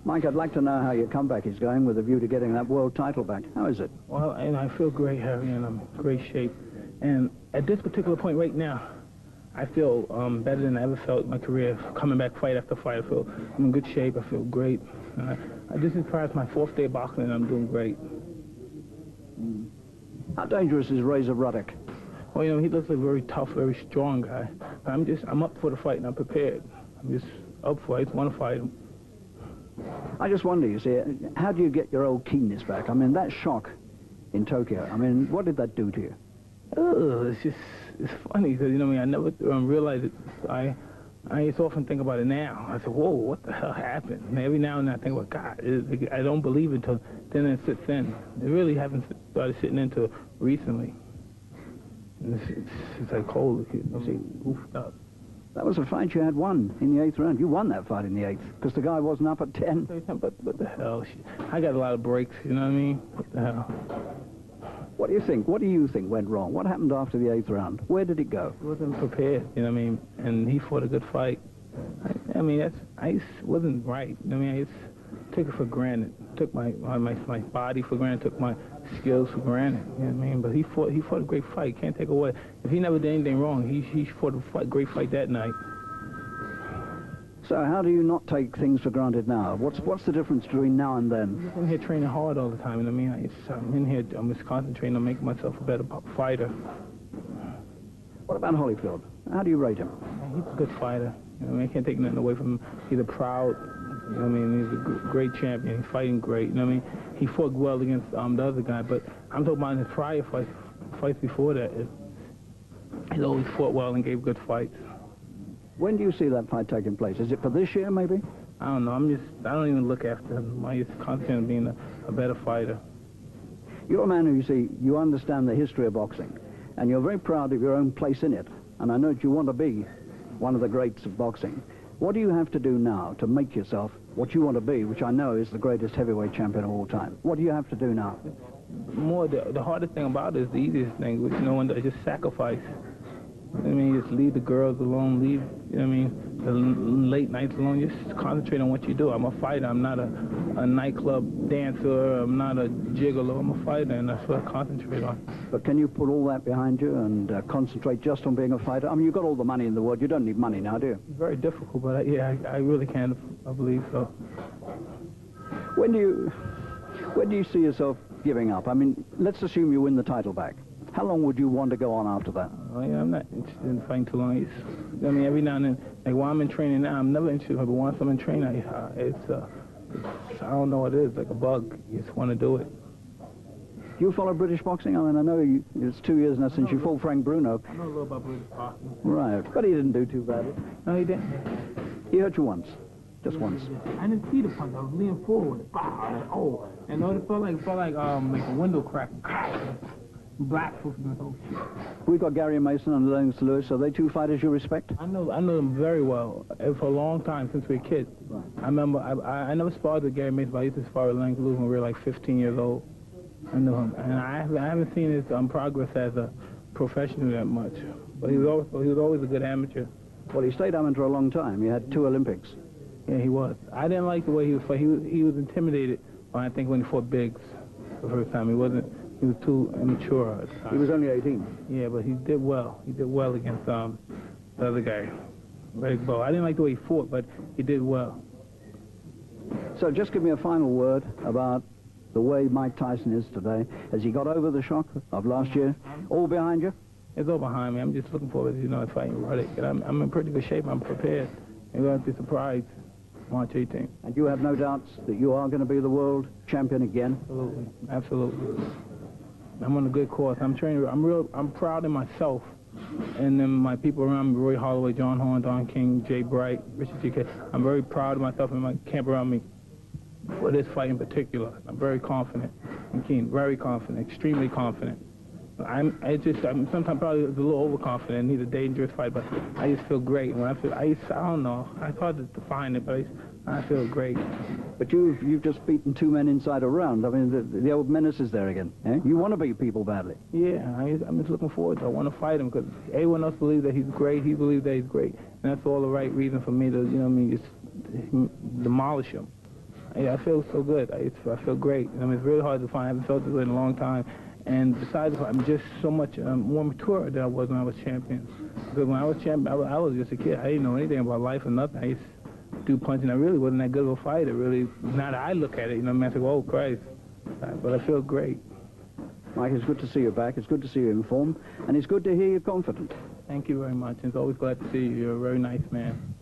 Mike, I'd like to know how your comeback is going with a view to getting that world title back. How is it? Well, and I feel great, Harry, and I'm in great shape. And at this particular point right now, I feel better than I ever felt in my career. Coming back fight after fight, I feel I'm in good shape. I feel great. This is perhaps my 4th day of boxing, and I'm doing great. How dangerous is Razor Ruddock? Well, you know, he looks like a very tough, very strong guy. But I'm up for the fight, and I'm prepared. I'm just up for it. I just want to fight him. I just wonder, you see, how do you get your old keenness back? I mean, that shock in Tokyo, I mean, what did that do to you? Oh, it's funny because, you know, I never realized it. I just often think about it now. I said, whoa, what the hell happened? And every now and then I think, well, God, I don't believe it until then it sits in. It really haven't started sitting into recently. And it's like cold. You see, goofed up. That was a fight you had won in the 8th round. You won that fight in the 8th because the guy wasn't up at 10. But what the hell? I got a lot of breaks, you know what I mean? What the hell? What do you think? What do you think went wrong? What happened after the 8th round? Where did it go? He wasn't prepared, you know what I mean? And he fought a good fight. I wasn't right. You know what I mean? I just took it for granted. Took my body for granted. Took my skills for granted. You know what I mean? But he fought a great fight. Can't take away. If he never did anything wrong, he fought a great fight that night. So how do you not take things for granted now? What's the difference between now and then? I'm in here training hard all the time. You know what I mean? I'm in here. I'm just concentrating on making myself a better fighter. What about Holyfield? How do you rate him? He's a good fighter. You know what I mean? I can't take nothing away from him. He's a proud. You know what I mean? He's a great champion. He's fighting great. You know what I mean? He fought well against the other guy, but I'm talking about his prior fights before that. He's always fought well and gave good fights. When do you see that fight taking place? Is it for this year, maybe? I don't know. I don't even look after him. I'm just concentrating on being a better fighter. You're a man who, you see, you understand the history of boxing, and you're very proud of your own place in it. And I know that you want to be one of the greats of boxing. What do you have to do now to make yourself what you want to be, which I know is the greatest heavyweight champion of all time? What do you have to do now? The hardest thing about it is the easiest thing, which no one does, just sacrifice. I mean, just leave the girls alone, leave, you know what I mean, the late nights alone, just concentrate on what you do. I'm a fighter, I'm not a nightclub dancer, I'm not a gigolo, I'm a fighter, and that's what I concentrate on. But can you put all that behind you and concentrate just on being a fighter? I mean, you've got all the money in the world, you don't need money now, do you? It's very difficult, but yeah, I really can, I believe so. When do you see yourself giving up? I mean, let's assume you win the title back. How long would you want to go on after that? Oh, yeah, I'm not interested in fighting too long. I mean, every now and then, like while I'm in training now, I'm never interested, but once I'm in training, I don't know what it is, like a bug. You just want to do it. Do you follow British boxing? I mean, I know it's 2 years now since you fought Frank Bruno. I know a little about British boxing. Right, but he didn't do too badly. No, he didn't. He hurt you once. Just once. I didn't see the punch. I was leaning forward. Oh, and it felt like a window crack. Black. We've got Gary Mason and Lennox Lewis. Are they two fighters you respect? I know them very well for a long time since we were kids. Right. I remember I never sparred with Gary Mason, but I used to spar with Lennox Lewis when we were like 15 years old. I knew him, and I haven't seen his progress as a professional that much. But he was always a good amateur. Well, he stayed amateur a long time. He had 2 Olympics. Yeah, he was. I didn't like the way he was fighting. He was intimidated. I think when he fought Biggs the first time, he was too immature at the time. He was only 18. Yeah, but he did well. He did well against the other guy, Greg Bow. I didn't like the way he fought, but he did well. So just give me a final word about the way Mike Tyson is today. Has he got over the shock of last year? All behind you? It's all behind me. I'm just looking forward to, fighting Ruddock. I'm in pretty good shape. I'm prepared. You're going to be surprised March 18th. And you have no doubts that you are going to be the world champion again? Absolutely. Absolutely. I'm on a good course. I'm training. I'm proud of myself, and then my people around me: Roy Holloway, John Horn, Don King, Jay Bright, Richard G.K. I'm very proud of myself and my camp around me for this fight in particular. I'm very confident and keen, very confident, extremely confident. I'm sometimes probably a little overconfident. Need a dangerous fight, but I just feel great. When I don't know. It's hard to define it, but I feel great. But you've just beaten 2 men inside a round. I mean, the old menace is there again. Eh? You want to beat people badly. Yeah, I'm just looking forward to it. I want to fight him because everyone else believes that he's great. He believes that he's great, and that's all the right reason for me to, just demolish him. Yeah, I feel so good. I feel great. I mean, it's really hard to find. I haven't felt this way in a long time. And besides, I'm just so much more mature than I was when I was champion. Because when I was champion, I was just a kid. I didn't know anything about life or nothing. I used to do punching. I really wasn't that good of a fighter, really. Now that I look at it, you know, I say, oh, Christ. But I feel great. Mike, it's good to see you back. It's good to see you in form. And it's good to hear you're confident. Thank you very much. It's always glad to see you. You're a very nice man.